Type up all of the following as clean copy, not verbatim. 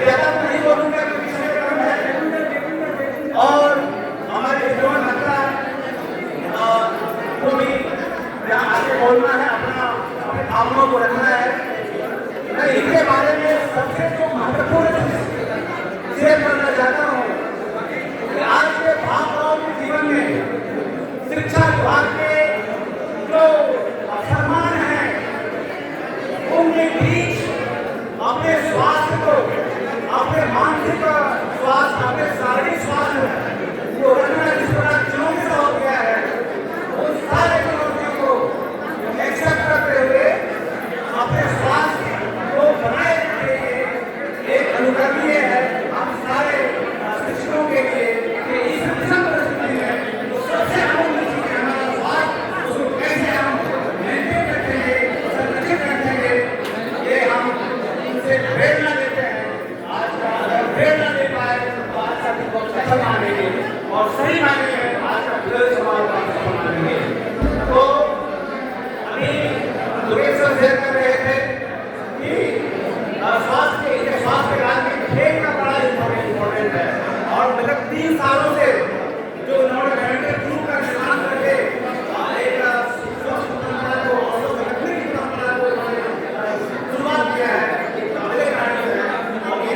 ज्यादा तो नहीं बोलूंगा क्योंकि समय कम है। और हमारे जो नेता को भी यहाँ आगे बोलना है, अपने भावनाओं को रखना है। मैं इनके बारे में सबसे जो महत्वपूर्ण शेयर करना चाहता हूँ कि आज के भाग के जीवन में शिक्षा विभाग के जो सम्मान है उनके बीच अपने स्वास्थ्य को, अपने मानसिक स्वास्थ्य, अपने शारीरिक स्वास्थ्य को रखना जिस तरह चुनौती हो गया है, उन सारे चुनौतियों को एक्सेप्ट करते हुए अपने स्वास्थ्य को बनाए रखने के लिए एक अनुकरणीय है हम सारे शिक्षकों के लिए कि इस विषम परिस्थिति में जो सबसे अमूल्य चीज है हमारा स्वास्थ्य, उसको कैसे हम मेंटेन रखेंगे, संरक्षित रखेंगे, ये हम उनसे प्रेरणा लेते हैं। आज का अगर प्रेरणा ले पाए तो आज का दिन बहुत सफल मानेंगे और सही मायने में आज का विरोध समाज का सफल मानेंगे। तो अभी दुर्गेश सर शेयर कर रहे थे कि स्वास्थ्य राज्य में खेल का बड़ा इम्पोर्टेंट है और मतलब 3 सालों से जो उन्होंने बैठे शुरू का निर्माण करके एक स्वस्थ परंपरा को और स्वस्थ रखने की परंपरा को उन्होंने शुरुआत किया है, एक पहले कार्य है और ये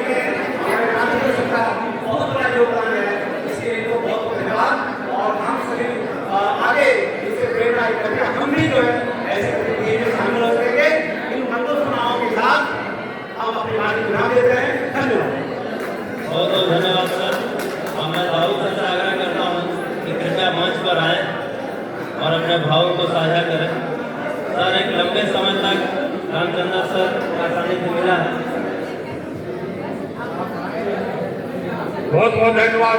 हमारे राज्य का बहुत बड़ा योगदान है। इसके लिए इनको बहुत बहुत धन्यवाद और हम सभी आगे इससे प्रेरणा करके हम भी जो है ऐसे प्रतियोगिता में शामिल हो सकेंगे। इन मंगल सुनाओं के साथ हम अपनी बात विराम देते हैं। धन्यवाद। बहुत बहुत धन्यवाद सर। और मैं भावुक सर से आग्रह करता हूँ कि कृपया मंच पर आए और अपने भावों को साझा करें। सर एक लंबे समय तक रामचंद्र सर का सानिध्य मिला है। बहुत बहुत धन्यवाद।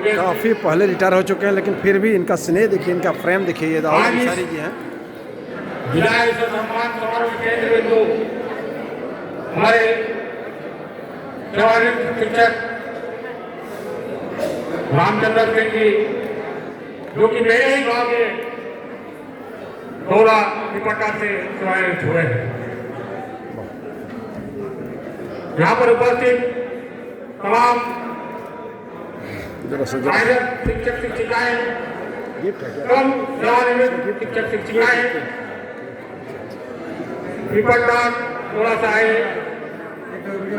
ये काफ़ी पहले रिटायर हो चुके हैं लेकिन फिर भी इनका स्नेह देखिए, इनका फ्रेम देखिए, ये दाऊद अंसारी जी हैं। विदाई से सम्मान समारोह केंद्र बिंदु हमारे सेवानिवृत्त शिक्षक रामचंद्र सिंह जी, जो कि मेरे ही गांव के डोला निपटा से सेवानिवृत्त हुए हैं। यहाँ पर उपस्थित तमाम शिक्षक शिक्षिकाएं एवं सेवानिवृत्त शिक्षक शिक्षिकाएं विपन्नाथ थोड़ा सा है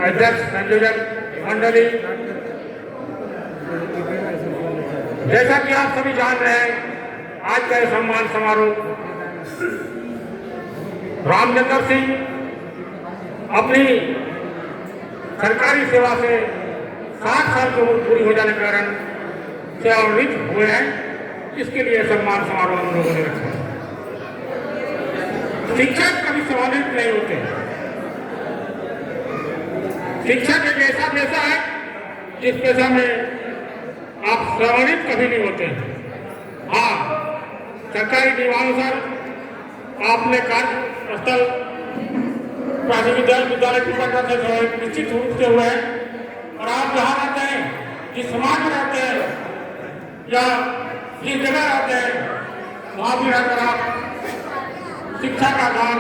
अध्यक्ष संयोजक मंडली, जैसा कि आप सभी जान रहे हैं आज का यह सम्मान समारोह रामचंद्र सिंह अपनी सरकारी सेवा से 60 साल की उम्र पूरी हो जाने के कारण सेवानिवृत्त हुए हैं। इसके लिए सम्मान समारोह हम लोगों ने रखा। शिक्षक कभी सेवानिवृत्त नहीं होते। शिक्षक एक ऐसा पेशा है जिस पेशा में आप सेवानिवृत्त कभी नहीं होते। हाँ, सरकारी नियमानुसार आपने कार्यस्थल प्राथमिक विद्यालय टीकाकरण से निश्चित रूप से हुए हैं और आप जहाँ रहते हैं, जिस समाज में रहते हैं या जिस जगह रहते हैं, वहाँ भी रहकर आप शिक्षा का दान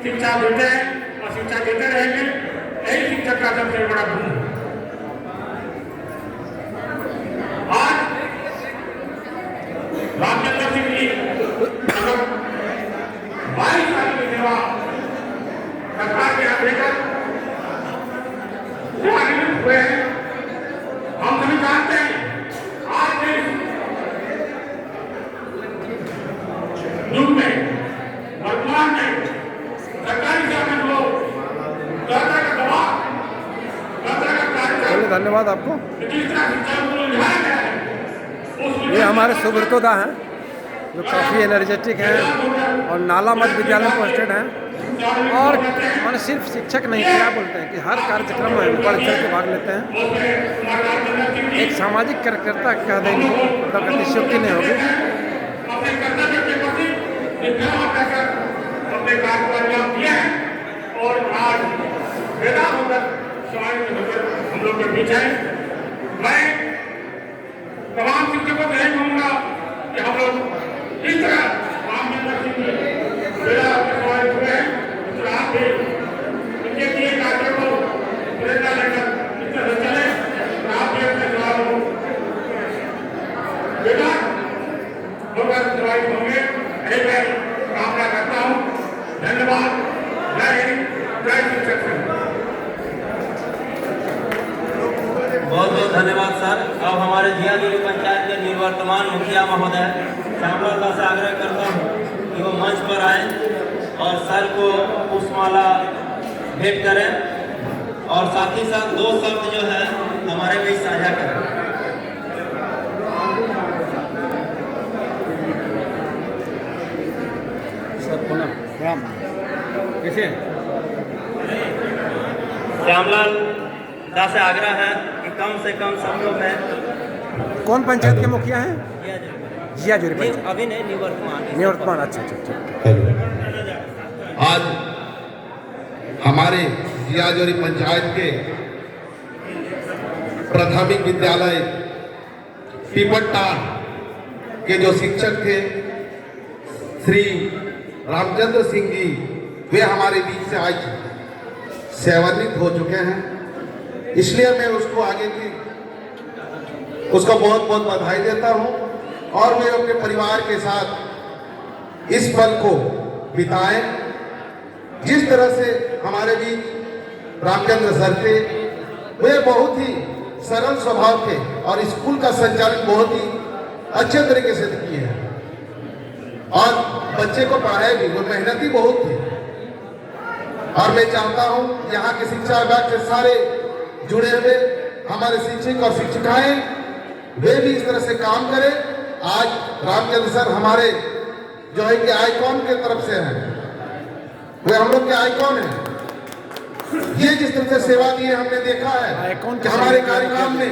शिक्षा देते हैं और शिक्षा देते रहेंगे। यही शिक्षक का सबसे बड़ा गुण है। आज रामचंद्र सिंह जी 22 साल की सेवा सरकार के यहाँ देकर सेवानिवृत्त हुए हैं। हम सभी जानते हैं आज के युग में, वर्तमान में सरकारी सेवा में लोग तरह का दबाव, तरह का कार्यक्रम, धन्यवाद आपको। जिस तरह शिक्षा को निभाया गया है, ये हमारे सुब्रतोदा हैं जो काफ़ी एनर्जेटिक हैं और नाला मध्य विद्यालय में पोस्टेड हैं और मैंने सिर्फ शिक्षक नहीं, क्या बोलते हैं कि हर कार्यक्रम में बढ़ चढ़ के भाग लेते हैं। एक सामाजिक कार्यकर्ता कह देंगे मतलब अतिशयोक्ति नहीं होगी। अपने कर्तव्य के प्रति अपने कार्य को अंजाम दिया है और आज बेटा होकर हम लोग के बीच है। मैं तमाम शिक्षकों को यही कहूँगा कि हम लोग इस तरह रामचंद्र सिंह बेटा हुए हैं, आप भी इनके किए कार्य को प्रेरणा लेकर बहुत बहुत धन्यवाद सर। अब हमारे जियाजुली पंचायत के निवर्तमान मुखिया महोदय श्यामलाल दास से आग्रह करता हूँ कि वो मंच पर आए और सर को पुष्पमाला भेंट करें और साथ ही साथ 2 शब्द जो है हमारे बीच साझा करें। कैसे श्यामलाल दास से आग्रह है कि कम से कम शब्दों में। कौन पंचायत के मुखिया हैं? जियाजुली पंचायत। अभी नहीं, निवर्तमान। अच्छा अच्छा अच्छा। हेलो। आज हमारे जियाजुली पंचायत के प्राथमिक विद्यालय पीपटान के जो शिक्षक थे श्री रामचंद्र सिंह जी, वे हमारे बीच से आज सेवानिवृत्त हो चुके हैं। इसलिए मैं उसको आगे की उसको बहुत बहुत बधाई देता हूं और मैं अपने परिवार के साथ इस पल को बिताएं। जिस तरह से हमारे बीच रामचंद्र सर थे, वे बहुत ही सरल स्वभाव थे और स्कूल का संचालन बहुत ही अच्छे तरीके से किए हैं और बच्चे को पढ़ाए भी। वो मेहनती बहुत थे और मैं चाहता हूं यहाँ के शिक्षा विभाग से सारे जुड़े हुए हमारे शिक्षक और शिक्षिकाएं वे भी इस तरह से काम करें। आज रामचंद्र सर हमारे जो है कि आइकॉन के तरफ से हैं, वे हम लोग के आइकॉन हैं। ये जिस तरह से सेवा दी है हमने देखा है कि हमारे कार्यकाल में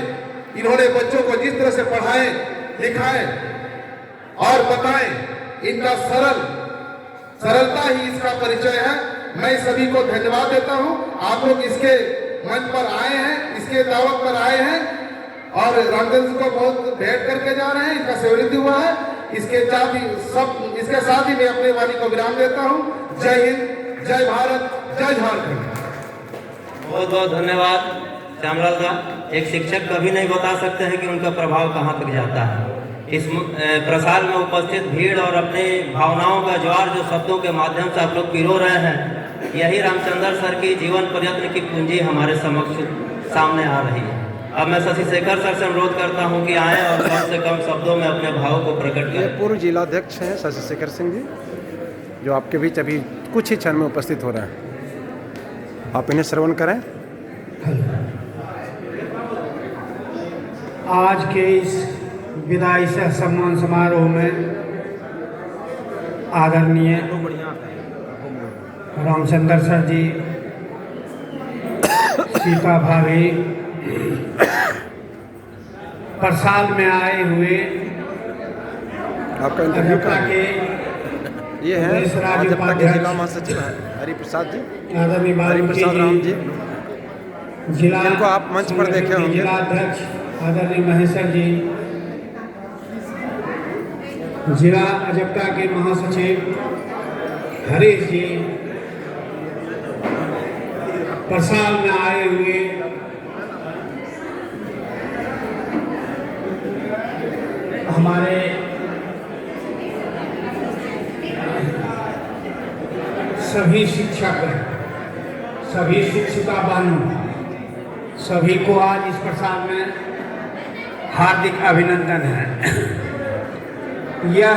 इन्होंने बच्चों को जिस तरह से पढ़ाए लिखाए और बताएं, इनका सरलता ही इसका परिचय है। मैं सभी को धन्यवाद देता हूं। आप लोग इसके मंच पर आए हैं, इसके दावत पर आए हैं और रामचंद्र को बहुत भेंट करके जा रहे हैं। इसका सेवानिवृत्ति हुआ है। इसके साथ ही मैं अपने वाणी को विराम देता हूं। जय हिंद, जय भारत, जय झारखंड। बहुत बहुत धन्यवाद श्यामलाल दा। एक शिक्षक कभी नहीं बता सकते हैं कि उनका प्रभाव कहाँ तक जाता है। इस प्रसार में उपस्थित भीड़ और अपनी भावनाओं का ज्वार जो शब्दों के माध्यम से आप लोग पिरो रहे हैं, यही रामचंद्र सर की जीवन प्रयत्न की पूंजी हमारे समक्ष सामने आ रही है। अब मैं शशि शेखर सर से अनुरोध करता हूं कि आएं और कम से कम शब्दों में अपने भाव को प्रकट ये करें। पूर्व जिलाध्यक्ष हैं शशि शेखर सिंह जी, जो आपके बीच अभी कुछ ही क्षण में उपस्थित हो रहे हैं। आप इन्हें श्रवण करें। आज के इस विदाई सह सम्मान समारोह में आदरणीय रामचंद्र सर जी, सीता भाभी, परसाल में आए हुए आपका इंटरव्यू अजपा के ये है भाजपा के जिला महासचिव हरिप्रसाद जी, हरिप्रसाद राम जी, जिला जिनको आप मंच पर देखे होंगे। जिलाध्यक्ष आदरणीय महेश्वर जी, जिला अजपा के महासचिव हरीश जी, परसाल में आए हुए हमारे सभी शिक्षक, सभी शिक्षिका बहनों, सभी को आज इस प्रसाद में हार्दिक अभिनंदन है। यह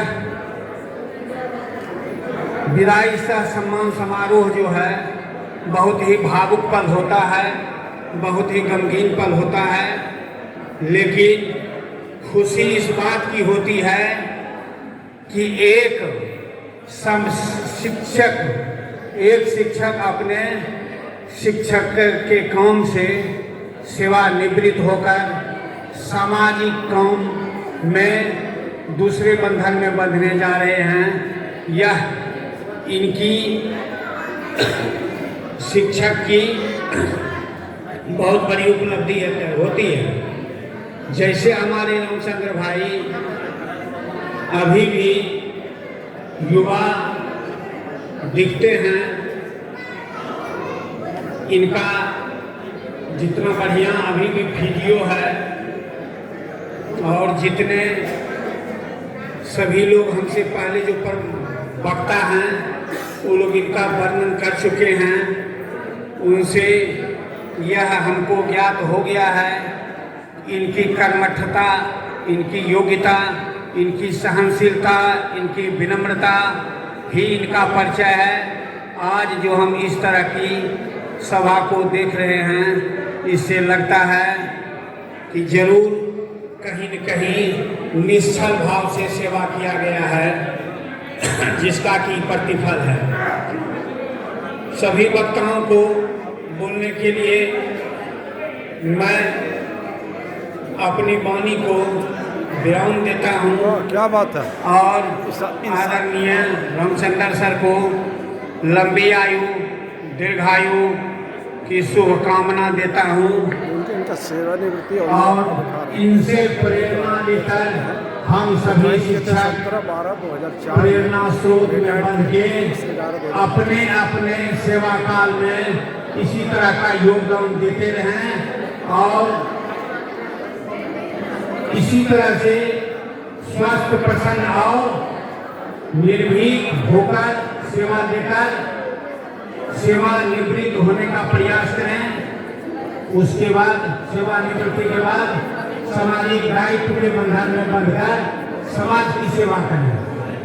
विदाई सह सम्मान समारोह जो है बहुत ही भावुक पल होता है, बहुत ही गमगीन पल होता है, लेकिन खुशी इस बात की होती है कि एक शिक्षक अपने शिक्षक के काम से सेवानिवृत्त होकर सामाजिक काम में दूसरे बंधन में बंधने जा रहे हैं। यह इनकी शिक्षक की बहुत बड़ी उपलब्धि होती है। जैसे हमारे रामचंद्र भाई अभी भी युवा दिखते हैं, इनका जितना बढ़िया अभी भी वीडियो है और जितने सभी लोग हमसे पहले जो वक्ता हैं वो लोग इनका वर्णन कर चुके हैं, उनसे यह हमको ज्ञात हो गया है इनकी कर्मठता, इनकी योग्यता, इनकी सहनशीलता, इनकी विनम्रता ही इनका परिचय है। आज जो हम इस तरह की सभा को देख रहे हैं, इससे लगता है कि जरूर कहीं न कहीं निश्चल भाव से सेवा किया गया है, जिसका कि प्रतिफल है। सभी वक्ताओं को बोलने के लिए मैं अपनी वाणी को विराम देता हूँ क्या बात है। और आदरणीय रामचंद्र सर को लंबी आयु, दीर्घायु की शुभकामना देता हूँ इनका सेवानिवृत्ति और इनसे प्रेरणा लेकर हम सभी शिक्षक 17/12/2004 प्रेरणा स्रोत में बन के अपने अपने सेवा काल में इसी तरह का योगदान देते रहें और इसी तरह से स्वस्थ, प्रसन्न और निर्भीक होकर सेवा देकर सेवा निवृत्त होने का प्रयास करें। उसके बाद सेवानिवृत्ति के बाद सामाजिक दायित्व के बंधन में बंधकर समाज की सेवा करें।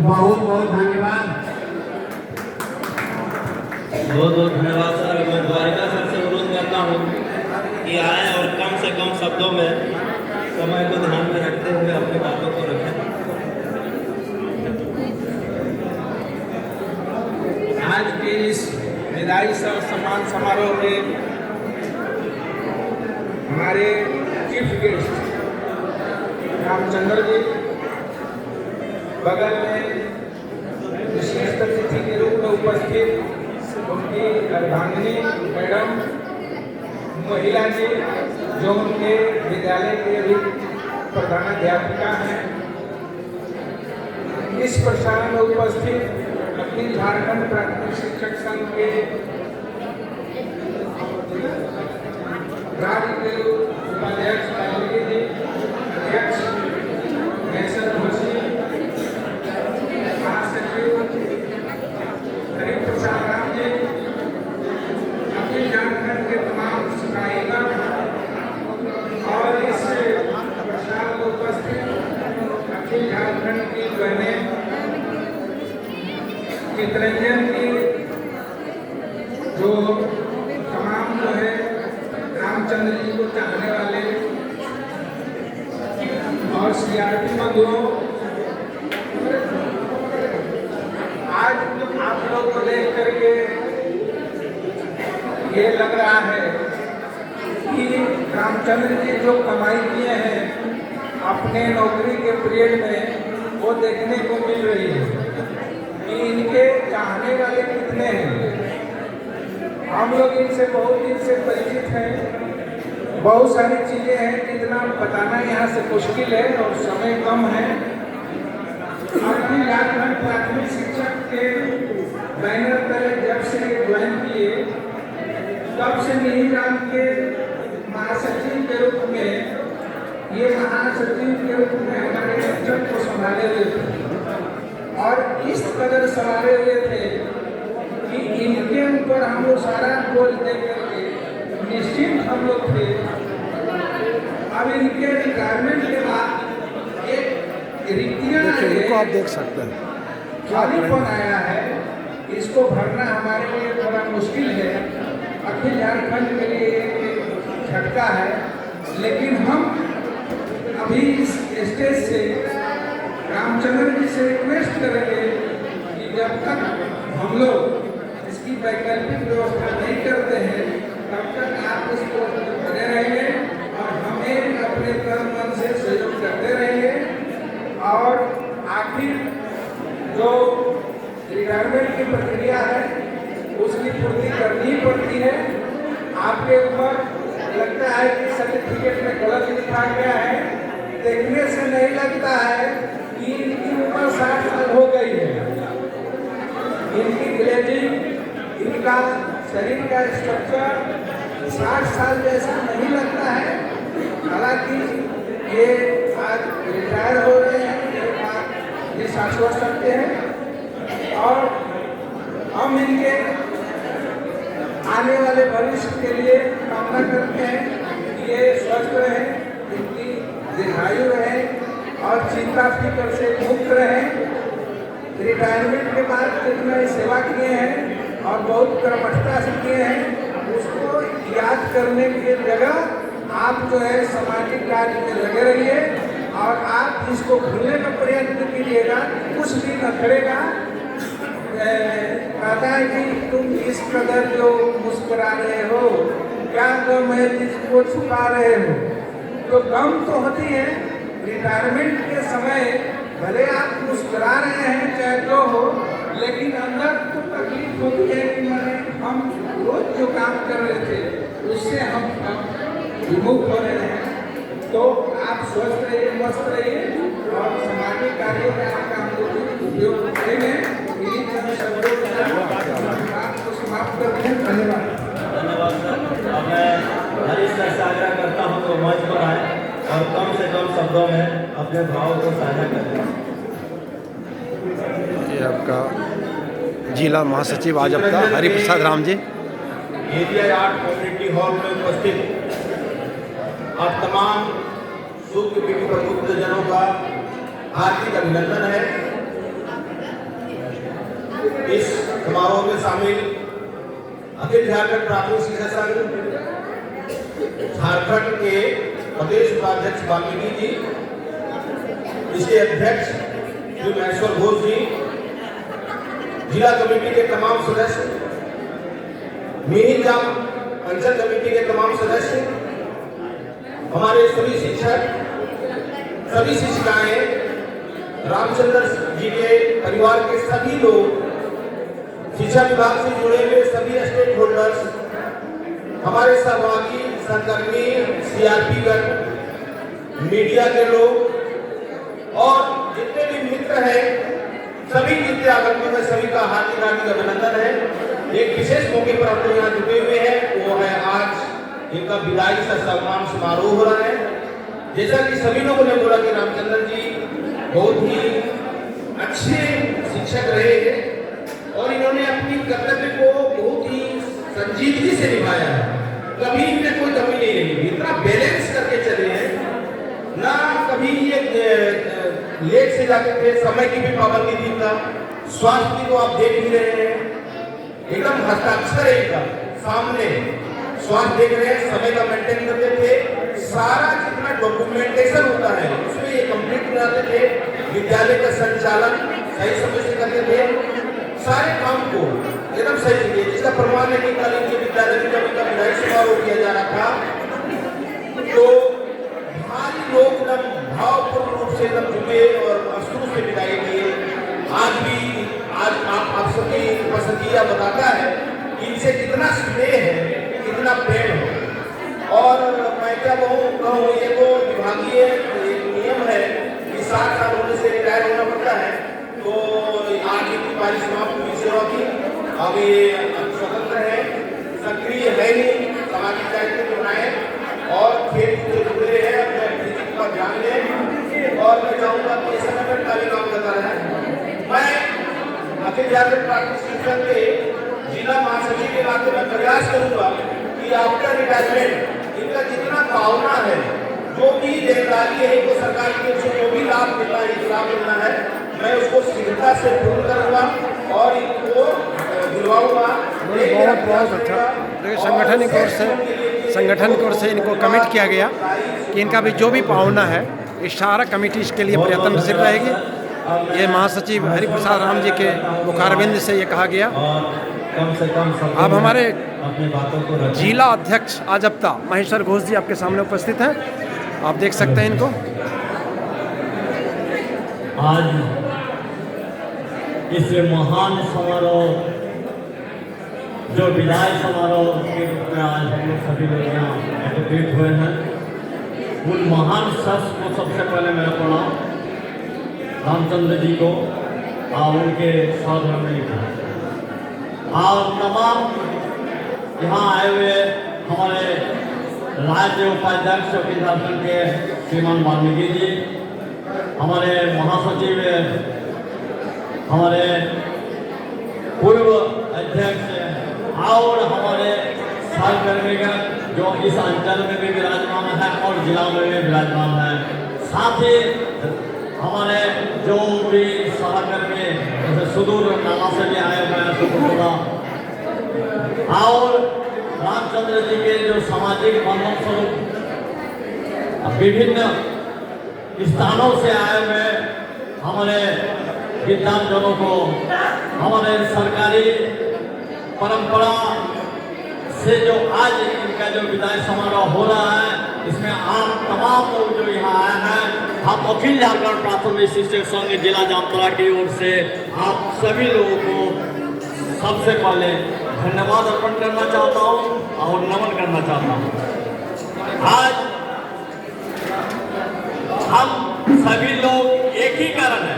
बहुत बहुत धन्यवाद। बहुत बहुत धन्यवाद सर। मैं द्वारिका सर से अनुरोध करता हूँ कि आए और कम से कम शब्दों में समय को ध्यान में रखते हुए अपनी बातों को रखें। आज के इस विदाई सम्मान समारोह में हमारे चीफ गेस्ट रामचंद्र जी, बगल में विशिष्ट अतिथि के रूप में उपस्थित उनकी अर्धांगिनी मैडम महिला जी, जो उनके विद्यालय के भी प्रधानाध्यापिका हैं। इस प्रसारण में उपस्थित अखिल झारखंड प्राथमिक शिक्षक संघ के राज्य के उपाध्यक्ष कालिंदी जी, अध्यक्ष कैसर जोशी, महासचिव हरिप्रसाद राम जी, अखिल झारखंड के तमाम शिक्षागण और इस प्रसार में उपस्थित अखिल झारखंड की बहनें, चित्रंजन की जो तमाम जो है रामचंद्र जी को चाहने वाले और सीआरपी बंधुओं, आज आप लोग को देख करके ये लग रहा है कि रामचंद्र जी जो कमाई किए हैं अपने नौकरी के पीरियड में, वो देखने को मिल रही है कि इनके चाहने वाले कितने हैं। हम लोग इनसे बहुत दिन से परिचित हैं। बहुत सारी चीज़ें हैं जितना बताना यहाँ से मुश्किल है और समय कम है। अखिल झारखंड प्राथमिक शिक्षक के बैनर तले जब से ज्वाइन किए, तब से मिहिराम के महासचिव के रूप में, ये महासचिव के रूप में हमारे शिक्षक को संभाले हुए थे और इस कदर संभाले हुए थे कि इनके ऊपर हम लोग सारा बोझ दे करके निश्चिंत हम लोग थे। अब इनके रिटायरमेंट के बाद एक रिक्तियाँ इनको आप देख सकते हैं, खालीपन आया है, इसको भरना हमारे लिए थोड़ा मुश्किल है। अखिल झारखंड के लिए एक झटका है, लेकिन हम अभी इस स्टेज से रामचंद्र जी से रिक्वेस्ट करेंगे कि जब तक हम लोग इसकी वैकल्पिक व्यवस्था नहीं करते हैं, तब तक आप इसको बने रहेंगे और हमें अपने तन मन से सहयोग करते रहेंगे। और आखिर जो रिटायरमेंट की प्रक्रिया है, उसकी पूर्ति करनी ही पड़ती है। आपके ऊपर लगता है कि सर्टिफिकेट में गलत लिखा गया है, देखने से नहीं लगता है कि इनकी उम्र 60 साल हो गई है। इनकी ग्लेजिंग, इनका शरीर का स्ट्रक्चर 60 साल जैसा नहीं लगता है। हालांकि ये आज रिटायर हो रहे हैं, ये शाश्वत सकते हैं और हम इनके आने वाले भविष्य के लिए कामना करते हैं कि ये स्वस्थ रहें, पूरा फिक्र से मुक्त रहें। रिटायरमेंट के बाद जितने सेवा किए हैं और बहुत कर्मठता से किए हैं, उसको याद करने की जगह आप जो है सामाजिक कार्य में लगे रहिए और आप इसको भूलने का प्रयत्न कीजिएगा। कुछ भी न करेगा। कहता है कि तुम इस कदर जो मुस्कुरा रहे हो, क्या गम है जिसको छुपा रहे हो। तो गम तो होती है। रिटायरमेंट के समय भले आप मुस्कुरा रहे हैं चाहे जो हो, लेकिन अंदर तो तकलीफ होती है कि मैंने हम रोज जो काम कर रहे थे उससे हम विमुख हो रहे हैं। तो आप स्वस्थ रहिए, मस्त रहिए और सामाजिक कार्यों में आपका हम लोग उपयोग करेंगे। इन्हीं तरह शब्दों के साथ आपको समाप्त करते हैं। धन्यवाद। धन्यवाद सर। अब मैं हरीश सर से आग्रह करता हूँ तो मंच पर आए और कम से कम शब्दों में अपने भाव को साझा करें। ये आपका जिला महासचिव आजपता Hariprasad Ram ji. Area 8 community hall में उपस्थित आप तमाम शुद्ध पीढ़ी प्रबुद्धजनों का हार्दिक अभिनंदन है। इस समारोह में शामिल अखिल झारखंड प्राथमिक शिक्षा संघ झारखंड के प्रदेश उपाध्यक्ष वाल्मीकि जी, इसके अध्यक्ष श्री महेश्वर घोष जी, जिला कमेटी के तमाम सदस्य, मिहिजाम अंचल कमेटी के तमाम सदस्य, हमारे सभी शिक्षक, सभी शिक्षिकाएं, रामचंद्र जी के परिवार के सभी लोग, शिक्षा विभाग से जुड़े हुए सभी स्टेक होल्डर्स, हमारे सहभागी, सहकर्मी, सीआरपीगण, मीडिया के लोग और जितने भी मित्र हैं, सभी जितने आगंतुक हैं, सभी का हार्दिक अभिनंदन है। एक विशेष मौके पर हम लोग यहाँ जुटे हुए हैं, वो है आज इनका विदाई सा सम्मान समारोह हो रहा है। जैसा कि सभी लोगों ने बोला कि रामचंद्र जी बहुत ही अच्छे शिक्षक रहे हैं और इन्होंने अपनी कर्तव्य को बहुत ही संजीदगी से निभाया है। कभी इनमें कोई कमी नहीं रही, इतना बैलेंस करके चले हैं ना। कभी ये लेट से जाते थे, समय की भी पाबंदी थी इनका। स्वास्थ्य की तो आप देख ही रहे हैं, एकदम हस्ताक्षर है इनका सामने। स्वास्थ्य देख रहे हैं, समय का मेंटेन करते थे, सारा जितना डॉक्यूमेंटेशन होता है उसमें ये कंप्लीट कराते थे। विद्यालय का संचालन सही समय से करते थे, सारे काम को एकदम सही किए, जिसका प्रमाण है कि कल इनके विद्यालय में जब इनका विदाई समारोह किया जा रहा था तो भारी लोग एकदम भावपूर्ण रूप से एकदम जुटे और अश्रु से विदाई किए। आज भी आज आप सभी उपस्थितियां बताता है कि इनसे कितना स्नेह है, कितना प्रेम है। और मैं क्या कहूँ, ये तो विभागीय नियम है कि 60 साल होने से रिटायर होना पड़ता है। तो आज इनकी पारी समाप्त हुई सेवा की, अब ये स्वतंत्र है, सक्रिय है नहीं, सामाजिक दायित्व बनाए और खेल से जुड़े हैं, अपने फिजिक का ध्यान दें। और मैं चाहूँगा कि समय पर कार्य काम करता रहे। मैं अखिल झारखंड प्राथमिक शिक्षा के जिला महासचिव के नाते में प्रयास करूंगा कि आफ्टर रिटायरमेंट इनका जितना भावना है, जो भी देनदारी है, इनको सरकार की ओर से जो भी लाभ मिलना है, लाभ मिलना है, मैं उसको शीघ्रता से पूर्ण करूंगा और इनको दिलवाऊंगा। बहुत अच्छा। देखिए संगठन की ओर से इनको कमिट किया गया कि इनका भी जो भी भावना है, इस सारा कमेटी इसके लिए प्रयत्नशील रहेगी। ये महासचिव हरिप्रसाद राम जी के मुखारबिंद से ये कहा गया। कम से कम अब हमारे अपनी बातों को जिला अध्यक्ष आजपता महेश्वर घोष जी आपके सामने उपस्थित हैं, आप देख सकते हैं इनको। आज इस महान समारोह जो विदाई समारोह के रूप में आज हम लोग सभी लोग यहाँ एकत्रित हुए हैं, उन महान शख्स को सबसे पहले मैं प्रणाम रामचंद्र जी को और उनके सौधर्म को और तमाम यहाँ आए हुए हमारे राज्य उपाध्यक्ष अखिल झारखंड के श्रीमान वाल्मीकि जी, हमारे महासचिव, हमारे पूर्व अध्यक्ष और हमारे सहकर्मीगण जो इस अंचल में भी विराजमान है और जिला में भी विराजमान है। साथ ही हमारे जो भी सहकर्मी जैसे सुदूर नाला से भी आए हुए हैं सुपुरा, और रामचंद्र जी के जो सामाजिक बंधन स्वरूप विभिन्न स्थानों से आए हुए हमारे विद्वानजनों को, हमारे सरकारी परंपरा से जो आज इनका जो विदाई समारोह हो रहा है, इसमें आप तमाम लोग जो यहाँ आए हैं, हम अखिल झारखंड प्राथमिक शिक्षक संघ जिला जामताड़ा की ओर से आप सभी लोगों को सबसे पहले धन्यवाद अर्पण करना चाहता हूँ और नमन करना चाहता हूँ। आज हम सभी लोग एक ही कारण है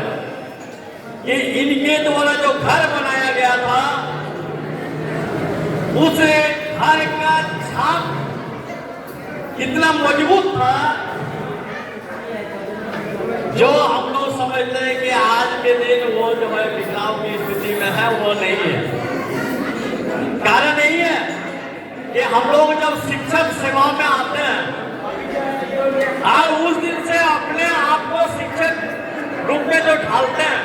कि इनके द्वारा जो घर बनाया गया था, उस घर का छाप इतना मजबूत था जो हम लोग समझते हैं कि आज के दिन वो जो है बिखराव की स्थिति में है, वो नहीं है। कारण यही है कि हम लोग जब शिक्षक सेवा में आते हैं और उस दिन से अपने आप को शिक्षक रूप में जो ढालते हैं,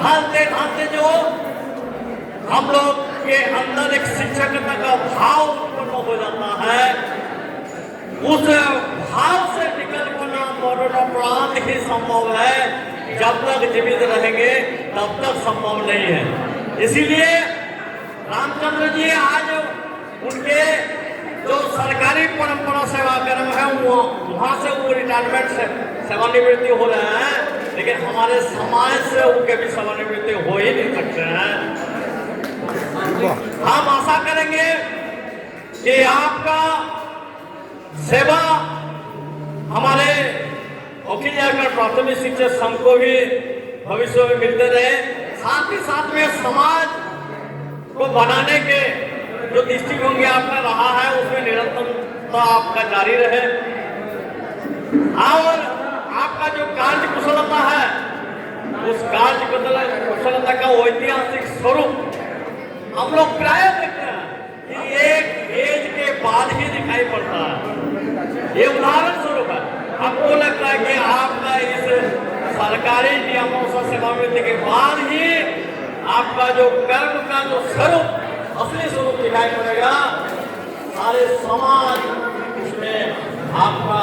ढालते जो हम लोग के अंदर एक शिक्षकता का भाव उत्पन्न हो जाता है, उस भाव से निकल पाना मरणोपरांत ही संभव है। जब तक जीवित रहेंगे तब तक संभव नहीं है। इसीलिए रामचंद्र जी आज उनके जो सरकारी परंपरा सेवा कर्म है, वो वहाँ से वो रिटायरमेंट से सेवानिवृत्ति हो रहे हैं, लेकिन हमारे समाज से उनके भी सेवानिवृत्ति हो ही नहीं सकते हैं। हम आशा करेंगे कि आपका सेवा हमारे अखिल झारखंड प्राथमिक शिक्षक संघ को भी भविष्य में मिलते रहे, साथ ही साथ में समाज को बनाने के जो दृष्टिभंगी आपका रहा है, उसमें निरंतरता आपका जारी रहे और आपका जो कार्य कुशलता है, उस कार्य कुशलता का ऐतिहासिक स्वरूप हम लोग प्राय देखते हैं कि एक एज के बाद ही दिखाई पड़ता है। ये उदाहरण स्वरूप है। हमको लगता है कि आपका इस सरकारी नियमों से सेवानिवृत्ति के बाद ही आपका जो कर्म का जो स्वरूप, असली स्वरूप दिखाई पड़ेगा। सारे समाज उसमें आपका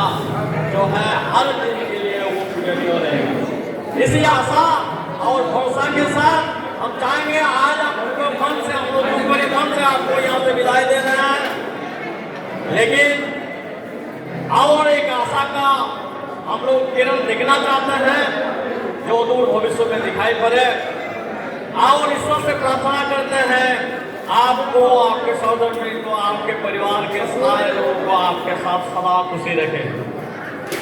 जो है हर दिन के लिए वो पूजनीय रहेगा। इसी आशा और भरोसा के साथ हम चाहेंगे आज आपको मन से, हम लोग बड़े मन से आपको यहाँ से विदाई दे रहे हैं, लेकिन और एक आशा का हम लोग किरण देखना चाहते हैं जो दूर भविष्य में दिखाई पड़े, और ईश्वर से प्रार्थना करते हैं आपको, आपके सौदर्मी को, आपके परिवार के सारे लोगों को आपके साथ सदा खुशी रखे।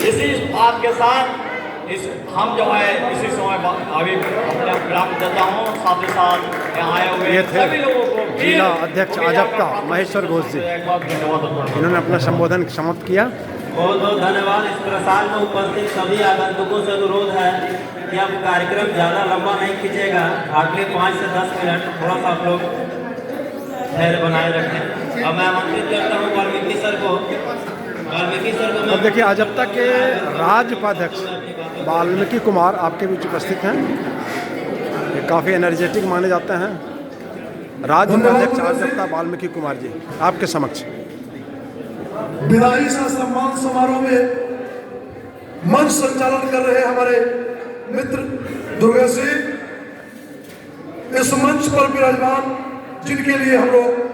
इसी बात के साथ हम जो है इसी समय अभी अपने विराम देता हूँ। साथ ही साथ यहाँ आए हुए सभी लोगों को जिला अध्यक्ष आजपता महेश्वर घोष जी, इन्होंने अपना संबोधन समाप्त किया। बहुत बहुत धन्यवाद। इस प्रसाद में उपस्थित सभी आगंतुकों से अनुरोध है कि अब कार्यक्रम ज़्यादा लंबा नहीं खींचेगा, हार्डली 5 से 10 मिनट थोड़ा सा आप लोग धैर्य बनाए रखें। अब मैं आमंत्रित करता हूँ वाल्मीकि सर को। अब देखिए आजपता के राज्य उपाध्यक्ष वाल्मीकि कुमार आपके बीच उपस्थित हैं। ये काफ़ी एनर्जेटिक माने जाते हैं। राज्य उपाध्यक्ष आजपता वाल्मीकि कुमार जी आपके समक्ष विदाई सा सम्मान समारोह में मंच संचालन कर रहे हमारे मित्र दुर्गा सिंह, इस मंच पर विराजमान जिनके लिए हम लोग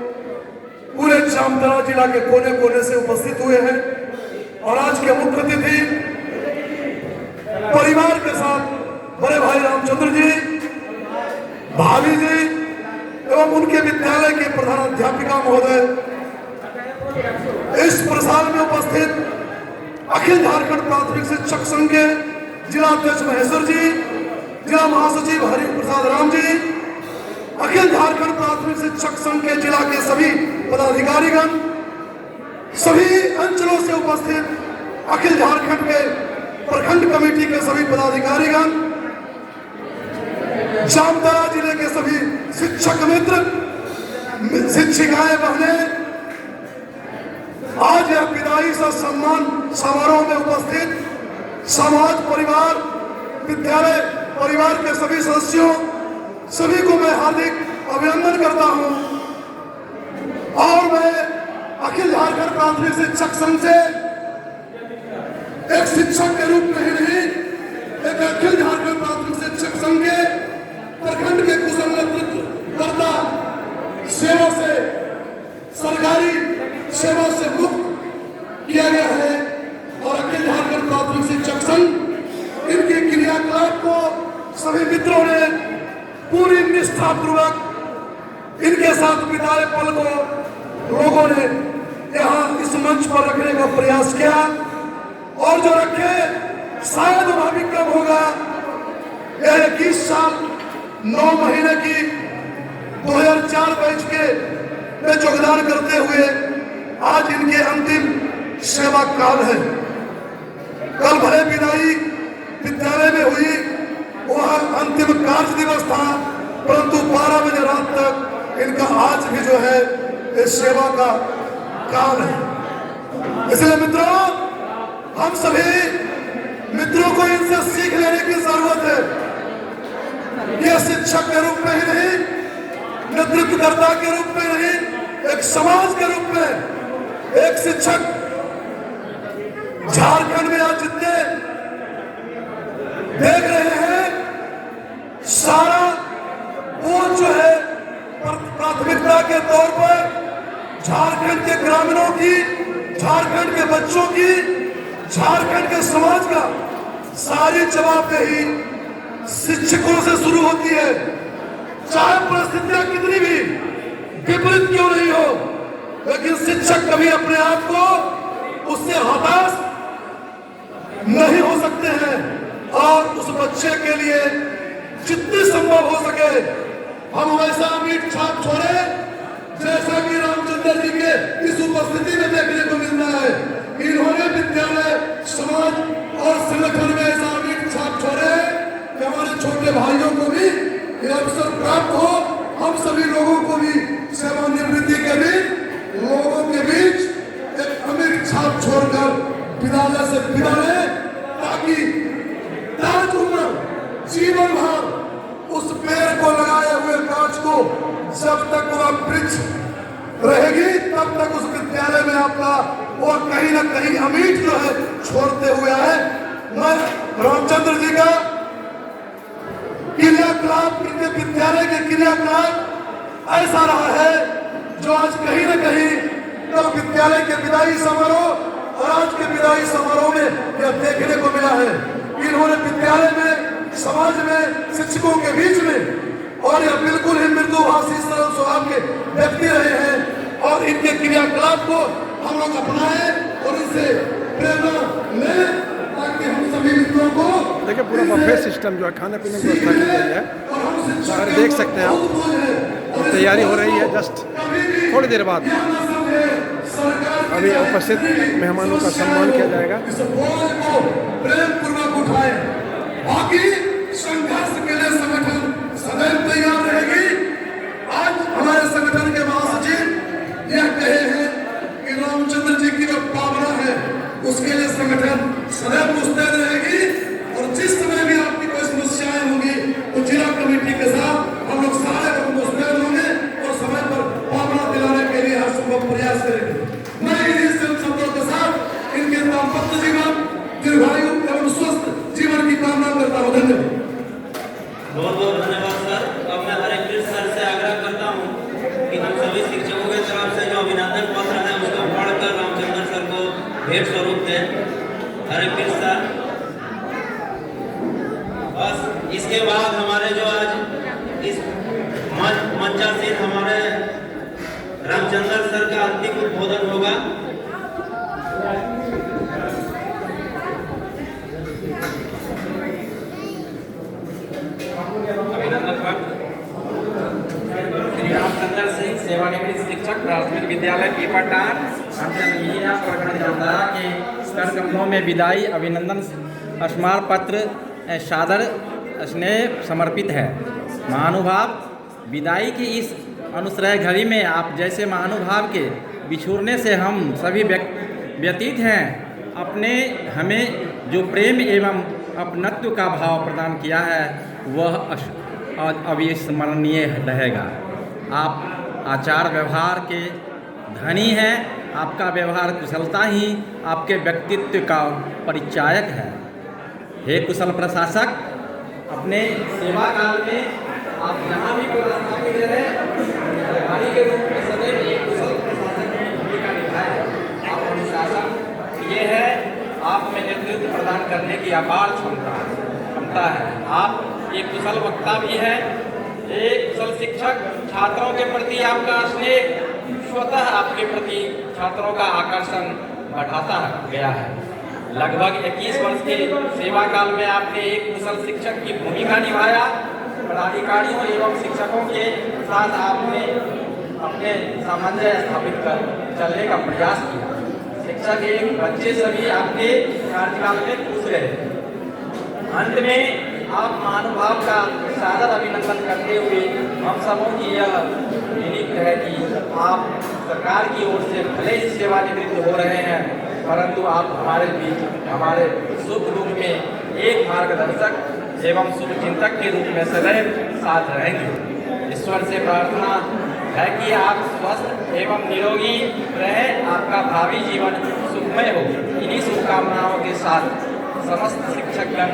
पूरे जामताड़ा जिला के कोने कोने से उपस्थित हुए हैं, और आज के मुख्य अतिथि परिवार के साथ बड़े भाई रामचंद्र जी, भाभी जी एवं उनके विद्यालय के प्रधानाध्यापिका महोदय, इस प्रसाद में उपस्थित अखिल झारखंड प्राथमिक शिक्षक संघ के जिला अध्यक्ष महेश्वर जी, जिला महासचिव हरि प्रसाद राम जी, अखिल झारखंड प्राथमिक शिक्षक संघ के जिला के सभी पदाधिकारीगण, सभी अंचलों से उपस्थित अखिल झारखंड के प्रखंड कमेटी के सभी पदाधिकारीगण, जामताड़ा जिले के सभी शिक्षक मित्र, शिक्षिकाएं बहनें, आज यह विदाई सा सम्मान समारोह में उपस्थित समाज, परिवार विद्यालय परिवार के सभी सदस्यों, सभी को मैं हार्दिक अभिनंदन करता हूं। और मैं अखिल झारखंड प्राथमिक शिक्षक संघ से एक शिक्षक के रूप में ही नहीं, एक अखिल झारखंड प्राथमिक शिक्षक संघ के प्रखंड के कुशल नेतृत्वकर्ता, सेवा से सरकारी सेवा से मुक्त किया गया है। और अखिल झारखंड प्राथमिक शिक्षक संघ इनके क्रियाकलाप को सभी मित्रों ने पूरी निष्ठापूर्वक इनके साथ बिताए पल को लोगों ने यहाँ इस मंच पर रखने का प्रयास किया। और जो रखे शायद वह भी कम होगा। यह 21 साल 9 महीने की 2004 बैच के में योगदान करते हुए आज इनके अंतिम सेवा काल है। कल भले विदाई विद्यालय में हुई, वह अंतिम कार्य दिवस था, परंतु 12 बजे रात तक इनका आज भी जो है इस सेवा का काल है। इसलिए मित्रों, हम सभी मित्रों को इनसे सीख लेने की जरूरत है। यह शिक्षक के रूप में ही नहीं, नेतृत्वकर्ता के रूप में नहीं, एक समाज के रूप में एक शिक्षक झारखंड में आज जितने देख रहे हैं, सारा वो जो है प्राथमिकता के तौर पर झारखंड के ग्रामीणों की, झारखंड के बच्चों की, झारखंड के समाज का सारी जवाबदेही शिक्षकों से शुरू होती है। चाहे परिस्थितियां कितनी भी विपरीत क्यों नहीं हो, लेकिन शिक्षक कभी अपने आप को उससे हताश नहीं हो सकते हैं। और उस बच्चे के लिए जितनी संभव हो सके हम वैसा मीठ छाप छोड़े जैसा कि रामचंद्र जी के इस उपस्थिति में देखने को मिलता है। इन्होंने विद्यालय, समाज और संगठन में ऐसा मीठ छाप छोड़े कि हमारे छोटे भाइयों को भी ये अवसर प्राप्त हो, हम सभी लोगों को भी सेवानिवृत्ति के बीच लोगों के बीच एक अमिट छाप छोड़कर विद्यालय से विदा लें, ताकि ताज उम्र जीवन भर उस पेड़ को लगाए हुए कांच को जब तक वह वृक्ष रहेगी तब तक उस विद्यालय में आपका वो कहीं ना कहीं अमिट जो है छोड़ते हुए आए। मैं रामचंद्र जी का क्रियाकलाप, इनके विद्यालय के क्रियाकलाप ऐसा रहा है जो आज कहीं ना कहीं तब विद्यालय के विदाई समारोह और आज के विदाई समारोह में यह देखने को मिला है। इन्होंने विद्यालय में, समाज में, शिक्षकों के बीच में और यह बिल्कुल ही मृदुभाषी सरल स्वभाव के व्यक्ति रहे हैं। और इनके क्रियाकलाप को हम लोग अपनाएं और इनसे प्रेरणा लें, ताकि हम सभी मित्रों को देखिए पूरा बफे सिस्टम जो है खाने पीने की व्यवस्था की गई है। अगर देख सकते हैं आप, और तैयारी हो रही है। जस्ट थोड़ी देर बाद अभी उपस्थित मेहमानों का सम्मान किया जाएगा। इस बोझ को प्रेम पूर्वक उठाएं। बाकी संघर्ष के लिए संगठन सदैव तैयार रहेगी। आज हमारे संगठन के महासचिव यह कहे हैं कि रामचंद्र जी की जो भावना है उसके लिए संगठन सदैव मुस्तैद रहेगी। और जिस समय भी आपकी कोई समस्याएं होंगी तो जिला कमेटी के साथ हम लोग सारे लोग मुस्तैद होंगे और समय पर भावना दिलाने के लिए हर संभव प्रयास करेंगे। मैं इन्हीं शब्दों के साथ इनके दाम्पत्य जीवन, दीर्घायु एवं स्वस्थ जीवन की कामना करता हूँ। धन्यवाद। बहुत बहुत धन्यवाद सर। अब मैं हरे कृष्ण सर से आग्रह करता हूँ कि हम सभी शिक्षकों की तरफ से जो अभिनंदन पत्र है उसको पढ़कर रामचंद्र सर को भेंट स्वरूप दें। हरे कृष्ण सर। बस इसके बाद हमारे जो आज इस मंचासीन हमारे रामचंद्र सर का अंतिम उद्बोधन होगा। रामचंद्र सिंह सेवानिवृत्त शिक्षक प्राथमिक विद्यालय पीपरटार प्रखंड जामताड़ा के स्तर कमलों में विदाई अभिनंदन स्मार पत्र सादर स्नेह समर्पित है। महानुभाव, विदाई की इस अनुश्रय घड़ी में आप जैसे महानुभाव के बिछुड़ने से हम सभी व्यतीत हैं। अपने हमें जो प्रेम एवं अपनत्व का भाव प्रदान किया है वह अविस्मरणीय रहेगा। आप आचार व्यवहार के धनी हैं। आपका व्यवहार कुशलता ही आपके व्यक्तित्व का परिचायक है। हे कुशल प्रशासक, अपने सेवा काल में आप जहाँ भी पदस्थापित दे रहे अधिकारी के रूप में सदैव एक कुशल प्रशासक की भूमिका निभाए। आप अनुशासन ये है, आप में नेतृत्व प्रदान करने की अपार क्षमता है। आप एक कुशल वक्ता भी हैं, एक कुशल शिक्षक। छात्रों के प्रति आपका स्नेह स्वतः आपके प्रति छात्रों का आकर्षण बढ़ाता गया है। लगभग 21 वर्ष के सेवा काल में आपने एक कुशल शिक्षक की भूमिका निभाया। पदाधिकारियों एवं शिक्षकों के साथ आपने अपने सामंजस्य स्थापित कर चलने का प्रयास किया। शिक्षक एक बच्चे सभी आपके कार्यकाल में खुश रहे। अंत में आप महानुभाव का सादर अभिनंदन करते हुए हम सबों की यह विनती है कि आप सरकार की ओर से भले ही सेवानिवृत्त हो रहे हैं, परंतु आप हमारे बीच हमारे सुख दुख में एक मार्गदर्शक एवं शुभ चिंतक के रूप में सदैव साथ रहेंगे। ईश्वर से प्रार्थना है कि आप स्वस्थ एवं निरोगी रहें, आपका भावी जीवन सुखमय हो। इन्हीं शुभकामनाओं के साथ समस्त शिक्षकगण